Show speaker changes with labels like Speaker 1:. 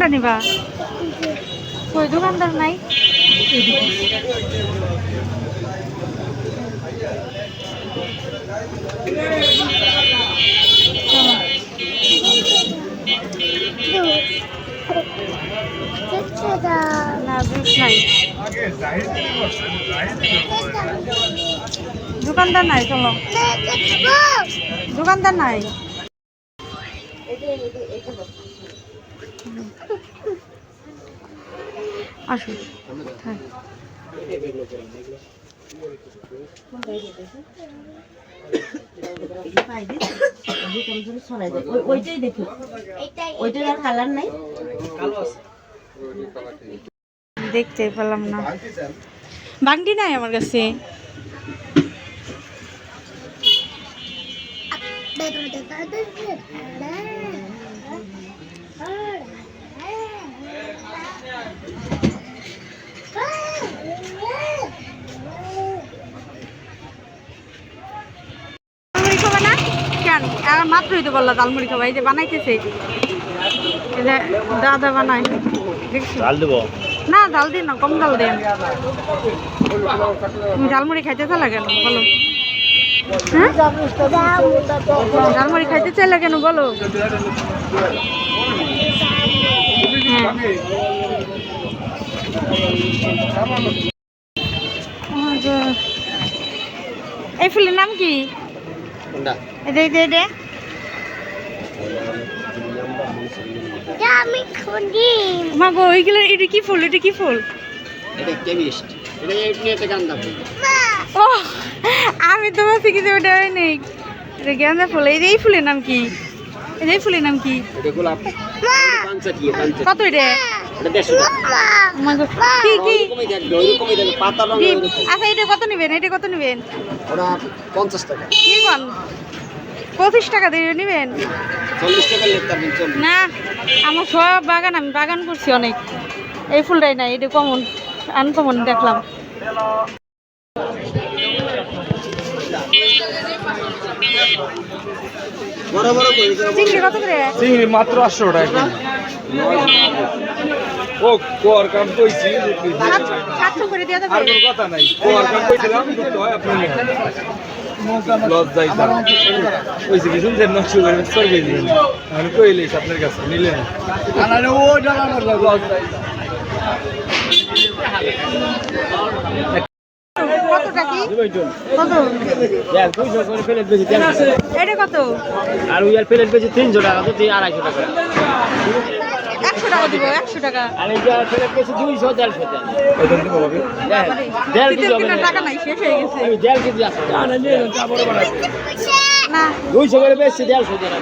Speaker 1: কোনটা নিবা? কই দোকানদার নাই? না জুস নাই, দোকানদার নাই, চলো দোকানদার নাই। আসুন হ্যাঁ
Speaker 2: ওইটাই দেখি, ওইটার আর কালার নাই।
Speaker 1: দেখতে পেলাম না, বাংটি নাই আমার কাছে। ঝালমুড়ি খাবে না কেন? মাত্রই তো বললা ঝালমুড়ি খাবা। এই যে বানাইতেছে, এই যে দাদা বানায়, দেখছি। না জাল দিন না, কম জাল দেন। তুমি ঝালমুড়ি খাইতে চাইলা কেন বলো? হ্যাঁ ঝালমুড়ি খাইতে চাইলা কেন বলো? এই ফুলের নাম কি? মাগো ওইগুলো, এটা কি ফুল? এটা কি ফুল? ও আমি তো ভাবছি কি যে ওটা নেই, এটা গেন্দা ফুল। এই ফুলের নাম কি? এই ফুলের নাম কি? কত এটা? আচ্ছা এটা কত নিবেন? এটা কত নিবেন?
Speaker 3: 50 টাকা।
Speaker 1: কি কোন 25 টাকা দিয়ে নিবেন?
Speaker 3: 40 টাকা লেখা দিন।
Speaker 1: না আমার সব বাগান, আমি বাগান করছি অনেক। এই ফুলটাই নাই, এটা কমন, আনকমন দেখলাম। চিংড়ি কত করে?
Speaker 4: চিংড়ি মাত্র 800 টাকা। ও কোয়ার কাম কইছি,
Speaker 1: 700 করে দিয়ে দেবে।
Speaker 4: আর কোনো কথা নাই। কোয়ার কাম কইছিলাম কিন্তু হয় আপনার লজ যাইতাম। কইছি কি শুনছেন? 900 করে সরবে দিবেন। আমি কইলেই আপনার কাছে নিলেন। আনালে ও টাকা আমার লজ যাই।
Speaker 1: কতটা কি? কত? এটা কত?
Speaker 3: আর ওই প্লেট বেশি 300 টাকা, তো 250 টাকা।
Speaker 1: 100 টাকা দিব, 100 টাকা।
Speaker 3: আর এই যে প্লেট বেশি 200 150 টাকা।
Speaker 4: ওইটা দিব হবে।
Speaker 1: টাকা নাই, শেষ হয়ে গেছে।
Speaker 3: আমি 1.5 কেজি আছে।
Speaker 1: না
Speaker 3: 200 করে বেশি 150 টাকা।